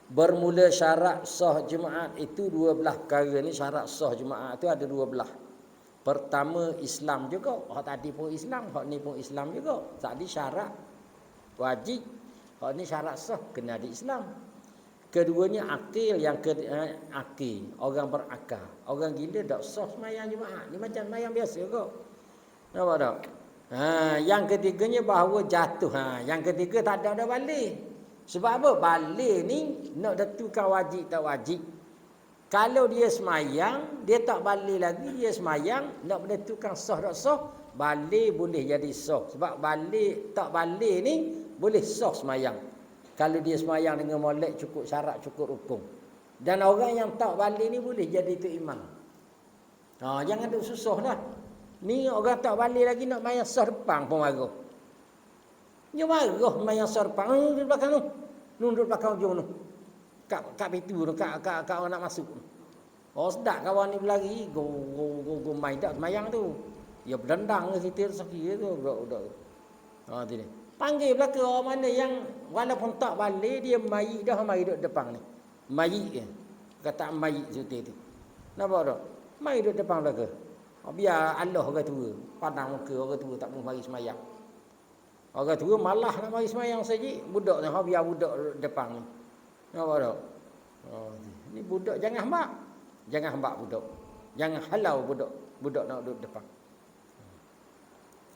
Bermula syarat sah jemaat itu dua belah perkara ni. Syarat sah jemaat tu ada dua belah. Pertama Islam juga. Hak tadi pun Islam, hak ni pun Islam juga. Tadi syarat wajib, hak ni syarat sah kena ada Islam. Keduanya akil, yang akil, orang berakal. Orang gila tak sah sembahyang jemaat. Ni macam sembahyang biasa kok. Nampak tak? Yang ketiganya bahawa jatuh. Yang ketiga tak ada balik. Sebab apa? Balik ni nak tentukan wajib tak wajib. Kalau dia semayang, dia tak balik lagi, dia semayang, nak menentukan sah tak sah, balik boleh jadi sah. Sebab balik tak balik ni boleh sah semayang. Kalau dia semayang dengan molek cukup syarat, cukup rukun. Dan orang yang tak balik ni boleh jadi tu imam. Jangan duk susah dah. Ni orang tak balik lagi nak mayang sah depan pun marah. Dia marah mayang sah depan. Duduk belakang tu. Duduk belakang ujung tu. Kat pintu tu, kat orang nak masuk. Sedap kawan ni berlari. Go main tak semayang tu. Dia berdendang ke situ sakit tu. Budak-budak tu. Tu dia. Panggil belaka orang mana yang walaupun tak balik, dia mayit dah, mari duduk depan ni. Mayit ke. Kata mayit situ tu. Nampak tak? Mari duduk depan belaka. Biar Allah orang tua. Pandang muka orang tua tak mau mari semayang. Orang tua malah nak mari semayang saja. Budak ni, biar budak duduk depan ni. Nampak tak? Ni budak jangan hambak. Jangan hambak budak. Jangan halau budak. Budak nak duduk depan.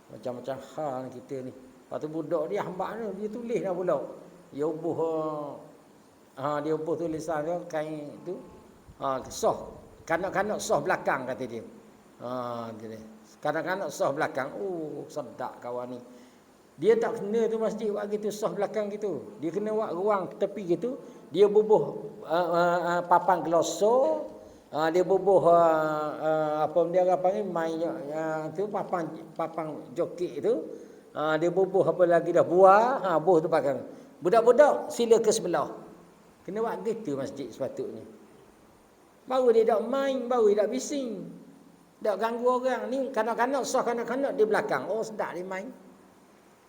Macam-macam hal kita ni. Lepas tu budak dia hambak ni, dia tulis dah pula. Dia ubuh tulisan dia kain tu. Sah. Kanak-kanak sah belakang kata dia. Kanak-kanak sah belakang. Sedap kawan ni. Dia tak kena tu masjid buat gitu sah belakang gitu. Dia kena buat ruang tepi gitu. Dia bubuh papan gelosor. Dia bubuh apa dia panggil main tu papan joki tu. Dia bubuh apa lagi dah buah, buah tu belakang. Budak-budak sila ke sebelah. Kena buat gitu masjid sepatutnya. Baru dia tak main, baru dia tak bising. Tak ganggu orang. Ni kanak-kanak sah kanak-kanak di belakang. Sedap dia main.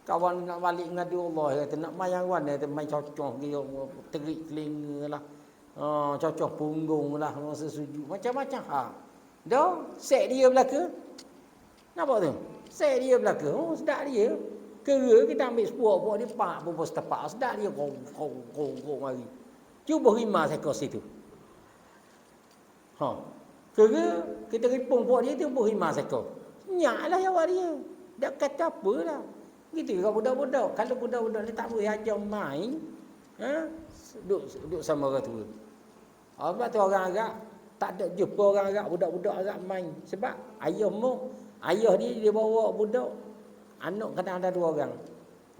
Kawan nak balik ngadu Allah kata nak main wan dia main cocoh dia terik telinga lah. Cocoh punggung lah masa sujud macam-macam dah set dia belaka. Nampak tu? Set dia belaka. Sedap dia. Kera kita ambil sepuak-puak dia pak pun setepak sedap dia kau mari. Cuba rima sekor situ. Kera kita ripung puak dia tu rima sekor. Nyaklah jawab dia. Tak kata apalah. Gitu juga budak-budak. Kalau budak-budak ni tak boleh ajar main, duduk sama orang tua. Sebab tu orang Arab tak ada jumpa orang Arab, budak-budak Arab main. Sebab ayah dia bawa budak, anak kadang ada dua orang.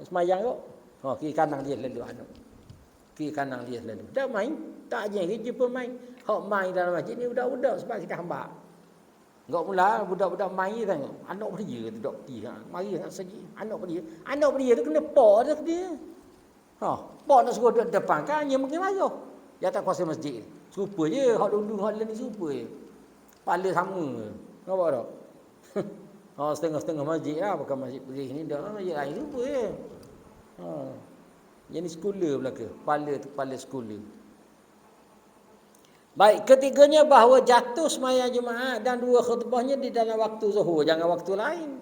Semayang kok. Kiri kanan dia lalu anak. Kiri kanan dia lalu. Dah main, tak aja jumpa main. Hak main dalam masjid ni budak-budak sebab kita hamba. Enggak mula budak-budak main tengok. Anak dia tu dok ti mari nak segi. Anak dia tu kena pak dia. Pak nak suruh duduk depan kan dia mungkin marah. Dia tak kuasa masjid. Serupa je hak dulu hak lain ni serupa je. Kepala sama. Nampak tak? Setengah-setengah masjid lah, bukan masjid perih ni dah masjid lain serupa je. Yang ni sekolah belaka. Kepala sekolah. Baik, ketiganya bahawa jatuh sembahyang Jumaat dan dua khutbahnya di dalam waktu zuhur, jangan waktu lain.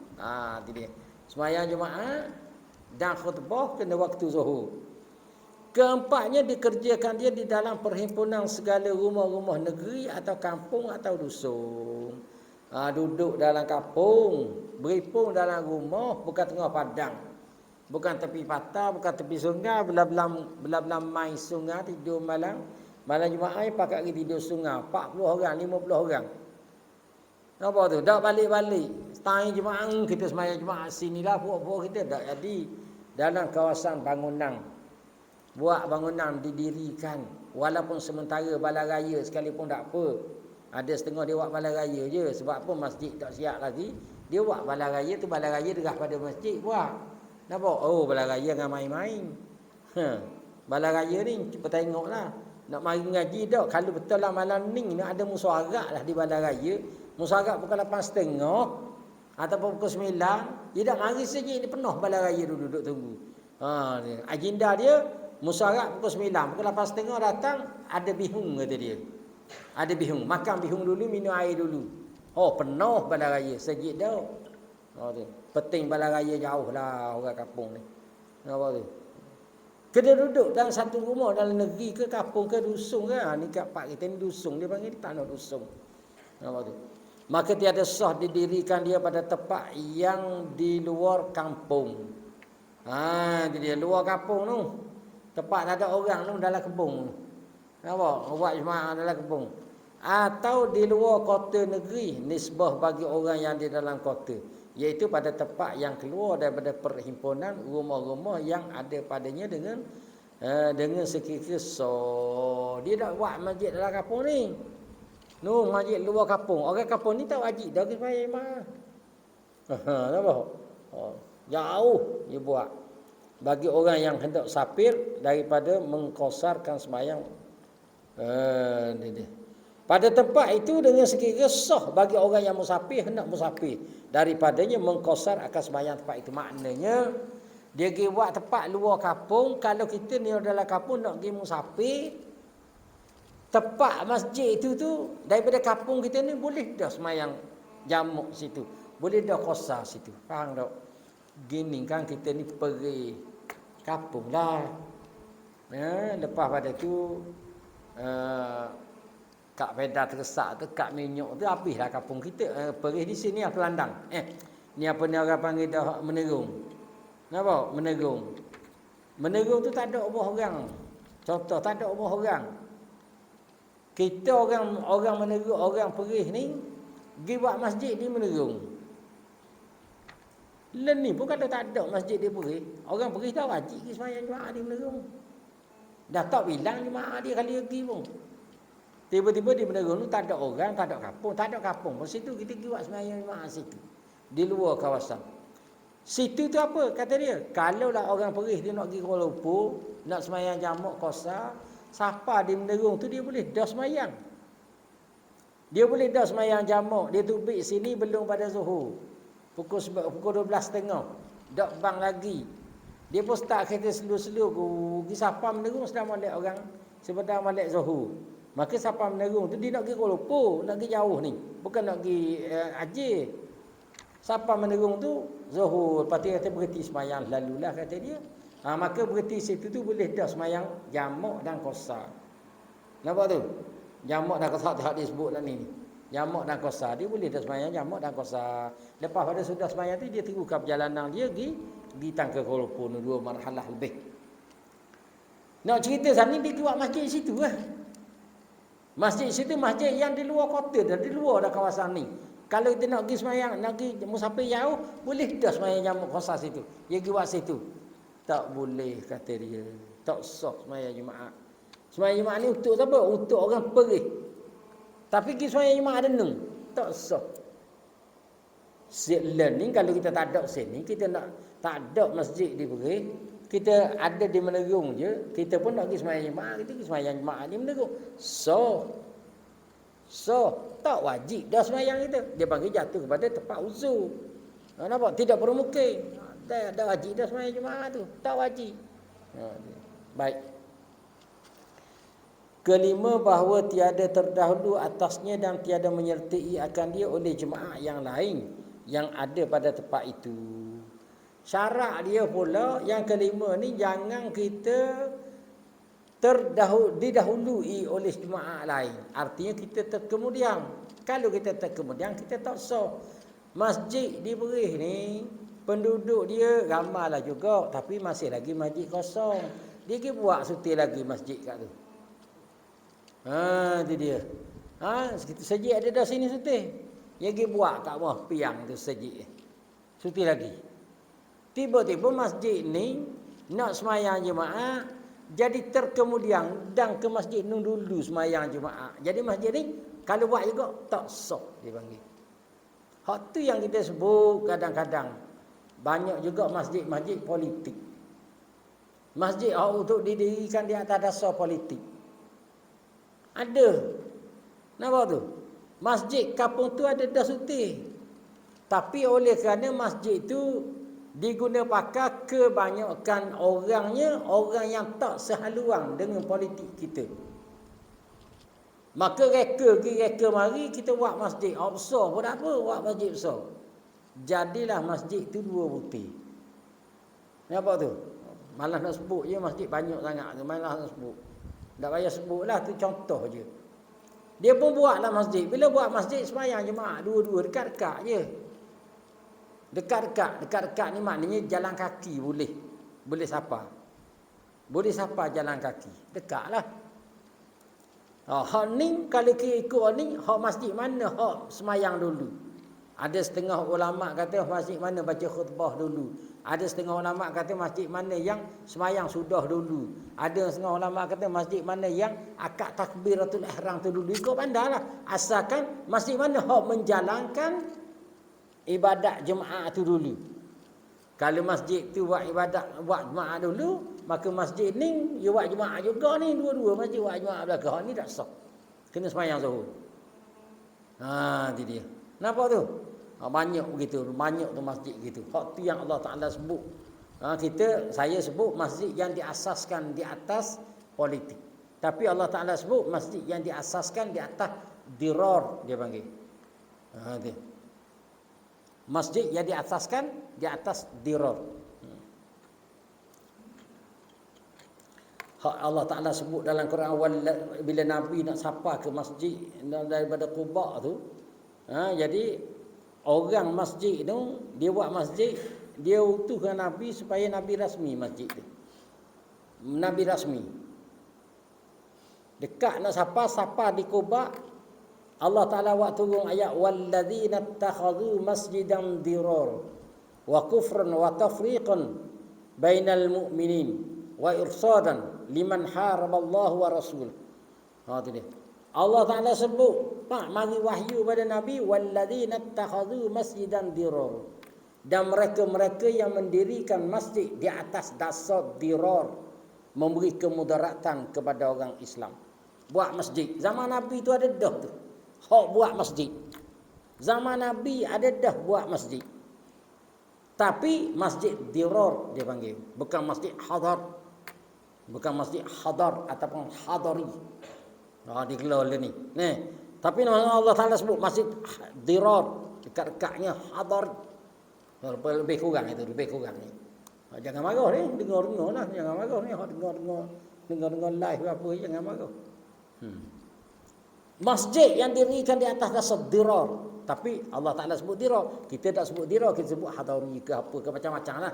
Itu dia. Sembahyang Jumaat dan khutbah kena waktu zuhur. Keempatnya dikerjakan dia di dalam perhimpunan segala rumah-rumah negeri atau kampung atau dusun. Duduk dalam kampung, berhimpun dalam rumah, bukan tengah padang. Bukan tepi patah, bukan tepi sungai, belah-belah main sungai tidur malam. Malam Jumaat ni pakat pergi tidur sungai 40 orang, 50 orang. Nampak tu? Tak balik-balik. Setahun Jumaat kita sembahyang Jumaat sinilah puak-puak kita tak jadi. Dalam kawasan bangunan. Buat bangunan didirikan. Walaupun sementara balai raya sekalipun tak apa. Ada setengah dia buat balai raya je. Sebab apa masjid tak siap lagi. Dia buat balai raya tu, balai raya derah pada masjid buat. Nampak? Balai raya dengan main-main. Balai raya ni kita tengoklah. Nak mari ngaji tak? Kalau betul lah malam ni nak ada musyawarah lah di balai raya. Musyawarah pukul 8.30 ataupun pukul 9. Dia dah mari saja ni penuh balai raya duduk tunggu. Agenda dia Musyarat pukul 9, pukul 8.30 datang, ada bihung kata dia. Ada bihung, makan bihung dulu, minum air dulu. Oh, penuh balai raya, sejid dah. Oh tu. Peting balai raya jauh lah orang kampung ni. Nampak tu. Kena duduk dalam satu rumah dalam negeri ke kampung ke dusun ke. Ni kat pak kita ni dusun, dia panggil tanah dusun. Nampak tu. Maka tiada sah didirikan dia pada tempat yang di luar kampung. Dia luar kampung tu. Tempat tak ada orang tu dalam kebun. Nampak? Buat jemaah dalam kebun. Atau di luar kota negeri, nisbah bagi orang yang di dalam kota, iaitu pada tempat yang keluar daripada perhimpunan rumah-rumah yang ada padanya dengan sekira-kira dia nak buat masjid dalam kampung ni. Masjid luar kampung. Orang kampung ni tak wajib dah ke sembahyang jemaah. Nampak? Jauh dia buat. Bagi orang yang hendak sapir daripada mengkosarkan sembahyang. Pada tempat itu dengan sekira sah bagi orang yang musafir hendak musafir daripadanya mengkosar akan sembahyang tempat itu. Maknanya dia pergi buat tempat luar kampung. Kalau kita ni dalam kampung nak pergi musafir, tempat masjid itu tu daripada kampung kita ni boleh dah sembahyang jamuk situ, boleh dah kosar situ. Faham tak? Gini kan kita ni pergi kampung lah. Lepas pada tu Kak Peda tersak tu, Kak Minyak tu habislah kampung kita. Perih di sini apa landang. Ni apa ni orang panggil dah menerung. Nampak? Menerung. Menerung tu tak ada rumah orang. Contoh tak ada rumah orang. Kita orang menerung, orang perih ni pergi buat masjid di menerung. Len ni pun kalau tak ada masjid di perih, orang perih tak wajib pergi sembahyang jemaah di menerung. Dah tak bilang jemaah dia kali pergi pun. Tiba-tiba di Menerung tu tak ada orang, tak ada kampung, tak ada kampung. Di situ kita pergi buat sembahyang jemaah situ. Di luar kawasan. Situ tu apa? Kata dia, kalau lah orang perih dia nak pergi Kuala Lumpur, nak sembahyang jamak kosar, siapa di Menerung tu dia boleh dah sembahyang. Dia boleh dah sembahyang jamak, dia tubik sini belum pada Zuhur. Pukul 12.30. Dak bang lagi. Dia pun start kereta selur-selur pergi siapa Menerung sedang molek orang, sebentar molek Zuhur. Maka siapa Menerung tu dia nak pergi Kuala Lumpur, nak pergi jauh ni. Bukan nak pergi Aceh. Siapa Menerung tu Zuhur, lepas tu kata berhenti sembahyang lalulah kata dia. Maka berhenti situ tu boleh dah sembahyang jamak dan qasar. Nampak tu? Jamak dan qasar tak disebut lah ni. Jamak dan qasar dia boleh dah sembahyang jamak dan qasar. Lepas pada sudah sembahyang tu dia teruskan perjalanan dia pergi tangka Kuala Lumpur 2 marhalah lebih. Nak cerita sana dia buat masjid situ lah. Masjid situ masjid yang di luar kota dah, di luar dah kawasan ni. Kalau kita nak pergi sembahyang, nak pergi musafir jauh, boleh dah sembahyang jamak khosar situ. Dia pergi buat situ. Tak boleh kata dia. Tak sah sembahyang jemaah. Sembahyang jemaah ni untuk siapa? Untuk orang perih. Tapi pergi sembahyang jemaah denung, tak sah. Learn ni kalau kita tak ada sini, kita nak tak ada masjid di perih, kita ada di Menerung je, kita pun nak pergi sembahyang jemaah, kita pergi sembahyang jemaah di Menerung. So, tak wajib dah sembahyang kita. Dia panggil jatuh kepada tempat uzur. Nampak? Tidak bermukim. Tak wajib dah sembahyang jemaah tu. Tak wajib. Baik. Kelima, bahawa tiada terdahulu atasnya dan tiada menyertai akan dia oleh jemaah yang lain yang ada pada tempat itu. Syarat dia pula yang kelima ni, jangan kita didahului oleh jemaah lain. Artinya kita terkemudian. Kalau kita terkemudian, kita tak sah. Masjid di Perih ni penduduk dia ramailah juga, tapi masih lagi masjid kosong. Dia pergi buat suti lagi masjid kat tu. Itu dia. Sejid ada dah sini suti. Dia pergi buat kat bawah piang tu sejid. Suti lagi. Tiba-tiba masjid ni nak semayang jemaah, jadi terkemudian dan ke masjid nun dulu semayang jemaah. Jadi masjid ni kalau buat juga tak sah dia panggil. Hak tu yang kita sebut kadang-kadang. Banyak juga masjid-masjid politik. Masjid untuk didirikan di atas dasar politik. Ada. Nampak tu? Masjid kampung tu ada dah suti. Tapi oleh kerana masjid tu diguna pakai kebanyakan orangnya orang yang tak sehaluan dengan politik kita. Maka reka mari kita buat masjid. Besar pun tak apa, buat masjid besar. Jadilah masjid tu 2 butir. Nampak tu? Malas nak sebut je masjid banyak sangat tu, malas nak sebut. Tak payah sebutlah, tu contoh je. Dia pun buatlah masjid. Bila buat masjid sembahyang jemaah dua-dua dekat-dekat je. Dekat-dekat ni maknanya jalan kaki boleh. Boleh sapa. Boleh sapa jalan kaki. Dekatlah. Hak ni kalau kita ikut ni, hak masjid mana hak semayang dulu. Ada setengah ulama kata masjid mana baca khutbah dulu. Ada setengah ulama kata masjid mana yang semayang sudah dulu. Ada setengah ulama kata masjid mana yang akad takbiratul ihram tu dulu. Ikut pandailah. Asalkan masjid mana hak menjalankan ibadat jemaah tu dulu. Kalau masjid tu buat jemaah dulu, maka masjid ni dia buat jemaah juga ni, dua-dua masjid buat jemaah belakang ni tak sah. Kena sembahyang zuhur. Itu dia. Nampak tu? Banyak begitu, banyak tu masjid gitu. Hak tu yang Allah Taala sebut. Saya sebut masjid yang diasaskan di atas politik. Tapi Allah Taala sebut masjid yang diasaskan di atas dirar, dia panggil. Dia. Masjid yang diasaskan di atas dirar. Hak Allah Ta'ala sebut dalam Quran bila Nabi nak sapa ke masjid daripada Quba tu. Jadi orang masjid tu, dia buat masjid, dia utuhkan Nabi supaya Nabi rasmi masjid tu. Nabi rasmi. Dekat nak sapa di Quba. Allah Ta'ala buat turun ayat walladzina ittakhadhu masjidan dirar wa kufran wa tafriqan bainal mu'minin wa irsadan liman haraballahu wa rasul. Tu dia. Allah Ta'ala sebut, mari wahyu pada Nabi walladzina ittakhadhu masjidan dirar. Dan mereka-mereka yang mendirikan masjid di atas dasar dirar, memberi kemudaratan kepada orang Islam. Buat masjid. Zaman Nabi tu ada dah tu. Hak buat masjid. Zaman Nabi ada dah buat masjid. Tapi masjid dirar dia panggil. Bukan masjid hadar. Bukan masjid hadar ataupun hadari. Dikelola ni. Tapi nama Allah Ta'ala sebut masjid dirar. Dekat-dekatnya hadar. Lebih kurang itu, lebih kurang ni. Jangan marah ni. Dengar-dengar lah. Jangan marah ni. Dengar-dengar live apa. Jangan marah. Masjid yang dirikan di atas dasar dirar. Tapi Allah Ta'ala sebut dirar. Kita tak sebut dirar, kita sebut hadari ke apa ke macam-macam lah.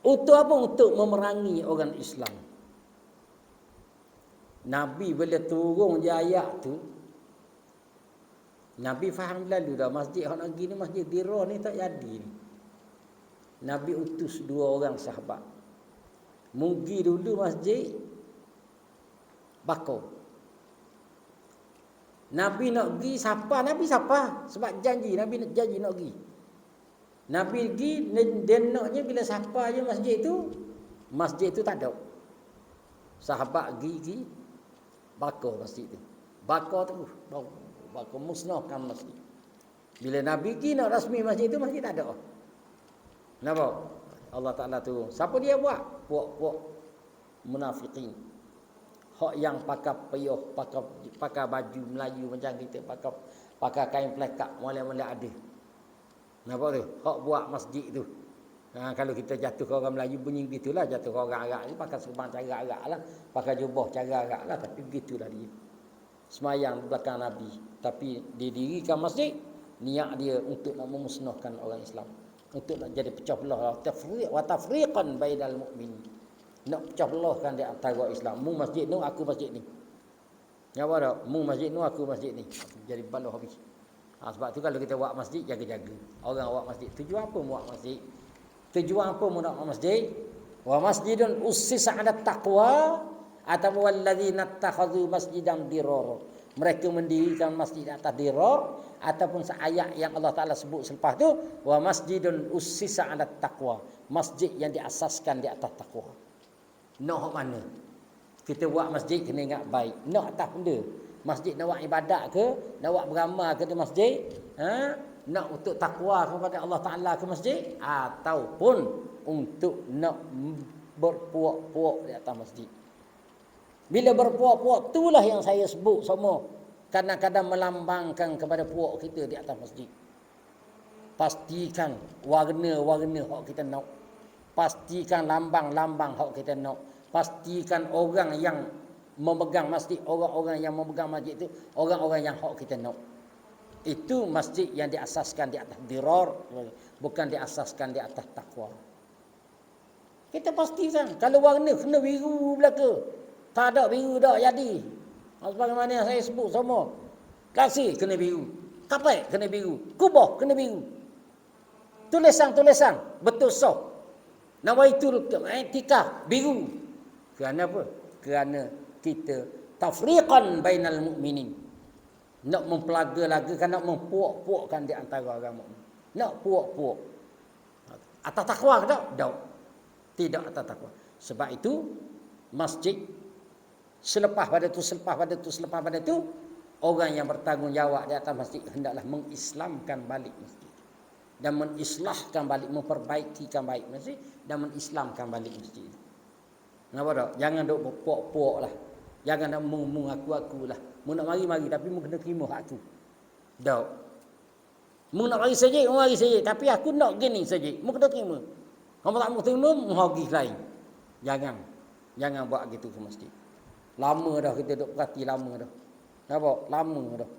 Untuk apa? Untuk memerangi orang Islam. Nabi bila turun je ayat tu, Nabi faham lalu dah masjid hak nak pergi ni masjid dirar ni tak jadi ni. Nabi utus 2 orang sahabat. Mugi dulu masjid Bako. Nabi nak pergi siapa? Nabi siapa? Sebab janji, Nabi nak janji nak pergi. Nabi pergi, dia naknya bila siapa je masjid tu tak ada. Sahabat pergi Bako masjid tu. Bako tu, Bako musnahkan masjid. Bila Nabi pergi nak rasmi masjid tu, masjid tak ada. Nampak? Allah Ta'ala tu. Siapa dia buat? Puak-puak munafikin. Hak yang pakai payuh, pakai baju Melayu macam kita, pakai kain pelekak, mulai-mulai ada. Nampak tu? Hak buat masjid tu. Kalau kita jatuh ke orang Melayu bunyi begitulah, jatuh ke orang Arab ni pakai serban cara Arab lah, pakai jubah cara Arab lah, tapi begitulah dia. Semayang belakang Nabi, tapi didirikan masjid, niat dia untuk nak memusnahkan orang Islam, untuk nak jadi pecah belah, tafriqan bainal mu'minin. Nak pecah belahkan di antara Islam. Mu masjid ni, aku masjid ni. Apa dah? Mu masjid ni, aku masjid ni. Jadi belah habis. Sebab tu kalau kita buat masjid, jaga-jaga. Orang buat masjid. Tujuan apa buat masjid? Tujuan apa mu nak buat masjid? Wa masjidun ussisa 'ala taqwa atawa walladzina ittakhadhu masjidan dirar. Mereka mendirikan masjid atas dirar ataupun ayat yang Allah Taala sebut selepas tu wa masjidun ussisa 'ala taqwa. Masjid yang diasaskan di atas takwa. Nak mana? Kita buat masjid kena ingat baik. Nak atas benda. Masjid nak buat ibadat ke, nak buat beramal ke di masjid, nak untuk takwa kepada Allah Ta'ala ke masjid, ataupun untuk nak berpuak-puak di atas masjid. Bila berpuak-puak, itulah yang saya sebut semua. Kadang-kadang melambangkan kepada puak kita di atas masjid. Pastikan warna-warna hak kita nak. Pastikan lambang-lambang hak kita nak. Pastikan orang yang memegang masjid, orang-orang yang memegang masjid itu orang-orang yang hak kita nak. Itu masjid yang diasaskan di atas dirar, bukan diasaskan di atas takwa. Kita pastikan kalau warna kena biru belaka. Tak ada biru dak jadi. Sebagaimana saya sebut semua. Kasih kena biru. Kapet kena biru. Kubah kena biru. Tulisan-tulisan betul sah. Nawaitul i'tikaf biru. Kerana apa? Kerana kita tafriqan bainal mu'minin. Nak mempelaga-lagakan, nak mempuak-puakkan di antara orang mukmin. Nak puak-puak. Atas takwa ke tak? Tak. Tidak atas takwa. Sebab itu masjid selepas pada tu orang yang bertanggungjawab di atas masjid hendaklah mengislamkan balik masjid dan mengislahkan balik, memperbaikikan baik masjid dan mengislamkan balik masjid. Kenapa tak? Jangan duk berpuak-puak lah. Jangan nak mengaku-aku lah. Mu nak mari-mari tapi mu kena terima hak aku. Tak. Mu nak mari saja, mu mari saja. Tapi aku nak gini saja. Mu kena terima. Kamu tak mau terima, mu pergi lain. Jangan buat gitu ke masjid. Lama dah kita duk perhati lama dah. Nampak? Lama dah.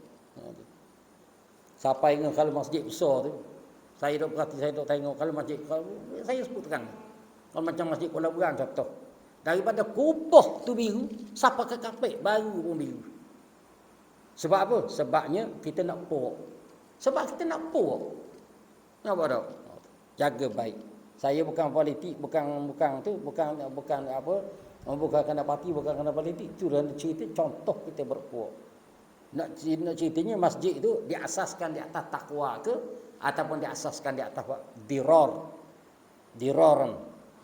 Sampai ingat kalau masjid besar tu, saya duk perhati, saya duk tengok kalau masjid, saya sebut terang. Kalau macam masjid Kuala Berang contoh. Daripada kubah tu biru, sampai ke kapek baru pun biru. Sebab apa? Sebabnya kita nak puak. Sebab kita nak puak. Nampak tak? Jaga baik. Saya bukan politik, bukan apa, bukan kerana parti, bukan kerana politik. Itu adalah cerita contoh kita berpuak. Nak ceritanya masjid itu diasaskan di atas takwa ke ataupun diasaskan di atas diraran.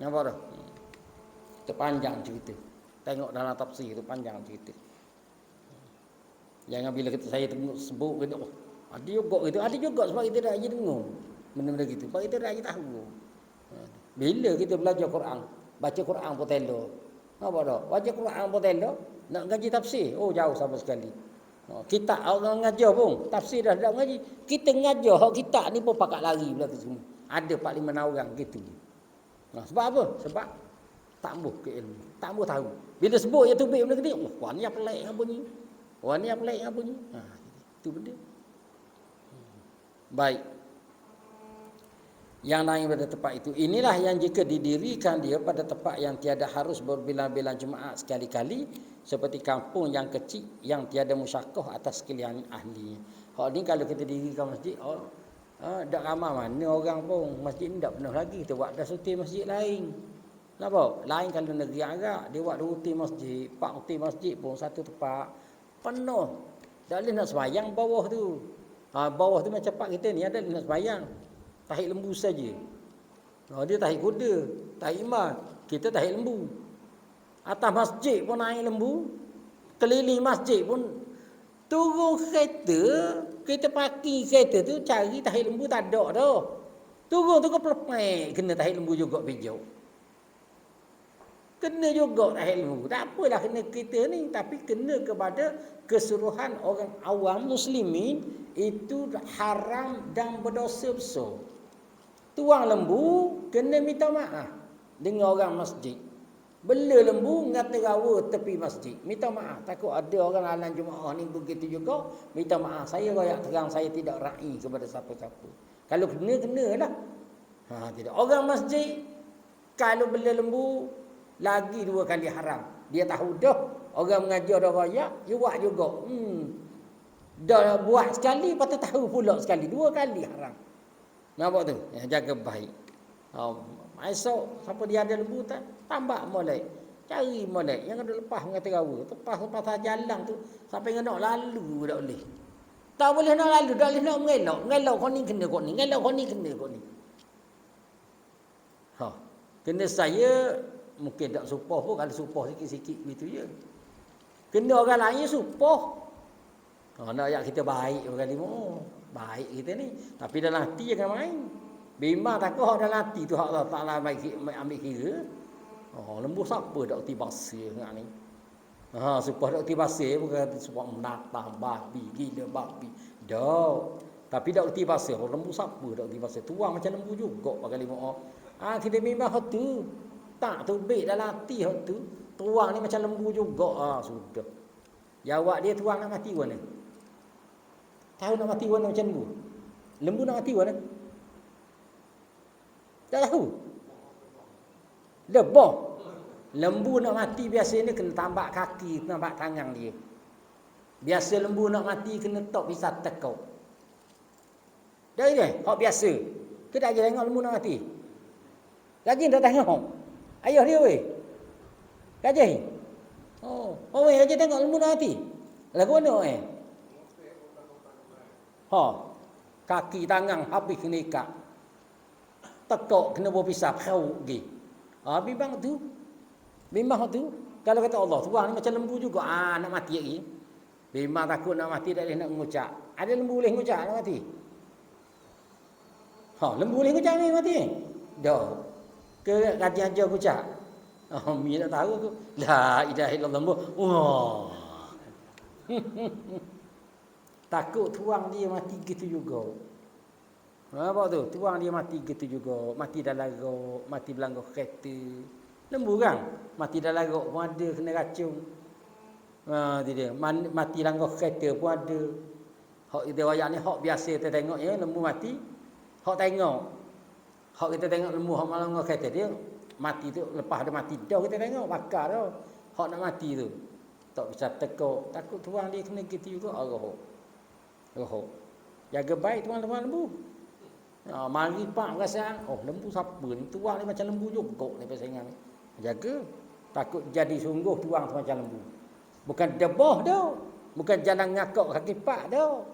Nampak tak? Itu panjang cerita. Tengok dalam tafsir itu panjang cerita. Jangan bila saya sebut kita, oh, ada juga gitu, ada juga sebab kita dah dengar benda-benda gitu. Sebab kita dah tahu. Bila kita belajar Quran, baca Quran pun telo. Nampak tak? Baca Quran pun telo, nak ngaji tafsir, oh jauh sama sekali. Kita orang ngajar pun tafsir dah tak ngaji. Kita ngajar hak kita ni pun pakat lari belaka semua. Ada 4-5 orang gitu. Sebab apa? Sebab tak ambuh ke ilmu, tak ambuh tahu. Bila sebut ya tubik benda gede, wah ni apa pelik apa ni? Wah ni apa pelik apa ni? Itu benda. Baik. Yang lain pada tempat itu, inilah yang jika didirikan dia pada tempat yang tiada harus berbilang-bilang jemaat sekali-kali, seperti kampung yang kecil yang tiada musyaqqah atas sekalian ahlinya. Hak ni kalau kita dirikan masjid, dak ramai mana orang pun, masjid ni dak penuh lagi, kita buat dah suti masjid lain. Kenapa? Lain kalau negeri Arab, dia buat 2 uti masjid, 4 uti masjid pun satu tempat penuh. Tak boleh nak sembahyang bawah tu. Bawah tu macam pak kita ni ada nak sembahyang. Tahik lembu saja. Dia tahik kuda, tahik imam, kita tahik lembu. Atas masjid pun naik lembu, keliling masjid pun turun kereta, kita parking kereta tu cari tahik lembu tak ada dah. Turun tu ke pelepek kena tahik lembu juga pijau. Kena juga tahik lembu. Tak apalah kena kita ni, tapi kena kepada keseluruhan orang awam muslimin itu haram dan berdosa besar. Tuang lembu kena minta maaf dengan orang masjid. Bela lembu ngata rawa tepi masjid. Minta maaf. Takut ada orang alam jemaah ni begitu juga. Minta maaf. Saya rakyat terang, saya tidak ra'i kepada siapa-siapa. Kalau kenalah. Tidak. Orang masjid kalau bela lembu lagi 2 kali haram. Dia tahu dah. Orang mengajar dah rakyat, dia buat juga. Dah buat sekali, patut tahu pula sekali. 2 kali haram. Nampak tu? Jaga baik. Esok, siapa dia ada lembu tak? Tambah molek. Cari molek. Yang ada lepas mengata rawa. Lepas jalan tu, sampai nak lalu tak boleh. Tak boleh nak lalu, tak boleh nak mengelak. Mengelak kau ni kena kau ni. Mengelak kau ni kena kau ni. Kena saya, mungkin tak supah pun. Kalau supah sikit-sikit begitu je. Kena orang lain supah. Nak ayat kita baik orang lima. baik kita ni. Tapi dalam hati jangan main. Bimbang takut hak dalam hati tu hak Allah Taala ambil kira. Oh, lembu siapa dak reti basir ngak ni. Supaya dak reti basir bukan supaya menatang babi, gila babi. Dak. Tapi dak reti basir, lembu siapa dak reti basir. Tuang macam lembu juga pakai 5 kita bimbang hak tu. Tak tu baik dalam hati hak tu. Tuang ni macam lembu juga. Sudah. Jawab dia tuang nak mati mana? Tahu nak mati mana macam lembu? Lembu nak mati mana? Tak tahu. Lebah. Lembu nak mati biasa ni kena tambak kaki, tambak tangan dia. Biasa lembu nak mati kena tok pisah tekau. Dah ini, hak biasa. Kita aja tengok lembu nak mati. Lagi dah tengok. Ayah dia weh. Gajah. Weh aja tengok lembu nak mati. Lagu mana kaki tangan habis kena ikat. Tekok kena berpisah kau pergi. Bimbang tu. Bimbang tu. Kalau kata Allah, tuang ni macam lembu juga. Nak mati lagi. Bimbang takut nak mati tak boleh nak mengucap. Ada lembu boleh mengucap nak mati? Lembu boleh mengucap ni mati? Dah. Ke gajah aja mengucap? Mi tak tahu tu. La ilaha illallah lembu. Wah. Takut tuang dia mati gitu juga. Apa tu? Tuang dia mati gitu juga. Mati dalam rok, mati belanggar kereta. Lembu kan? Mati dalam rok pun ada kena racun. Dia. Mati langgar kereta pun ada. Hak kita wayak ni hak biasa kita tengok ya, lembu mati. Hak tengok. Hak kita tengok lembu hak langgar kereta dia mati tu lepas dia mati dah kita tengok bakar dah. Hak nak mati tu. Tak bisa tekuk. Takut tuang dia kena gitu juga. Allah. Jaga baik tuan-tuan lembu. Mari pak perasaan, lembu siapa ni? Tuang ni macam lembu juga ni pasangan ni. Jaga. Takut jadi sungguh tuang tu macam lembu. Bukan debah dah. Bukan jalan ngakak kaki pak dah.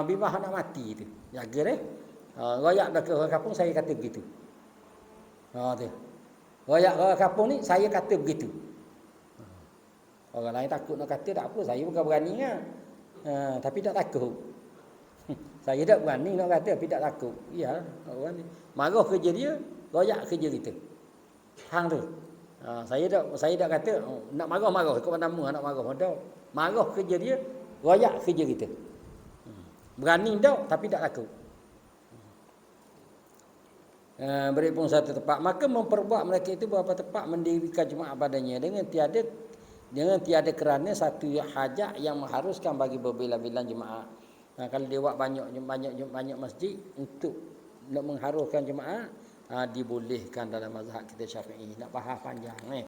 Bimbang nak mati tu. Jaga deh. Royak dah ke orang kampung saya kata begitu. Tu. Royak orang kampung ni saya kata begitu. Orang lain takut nak kata tak apa, saya bukan berani kan. Tapi tak takut. Saya tak berani nak kata tapi tak takut. Ya, orang ni marah kerja dia, royak kerja kita. Hang tu. Saya tak kata nak marah ikut nama nak marah dak. Marah kerja dia, royak kerja kita. Berani dak tapi tak takut. Beri pun satu tempat, maka memperbuat mereka itu beberapa tempat mendirikan jemaah padanya dengan tiada kerana satu hajat yang mengharuskan bagi berbilang-bilang jemaah. Kalau dia buat banyak masjid untuk nak mengharuskan jemaah, dibolehkan dalam mazhab kita Syafi'i. Nak bahas panjang ni.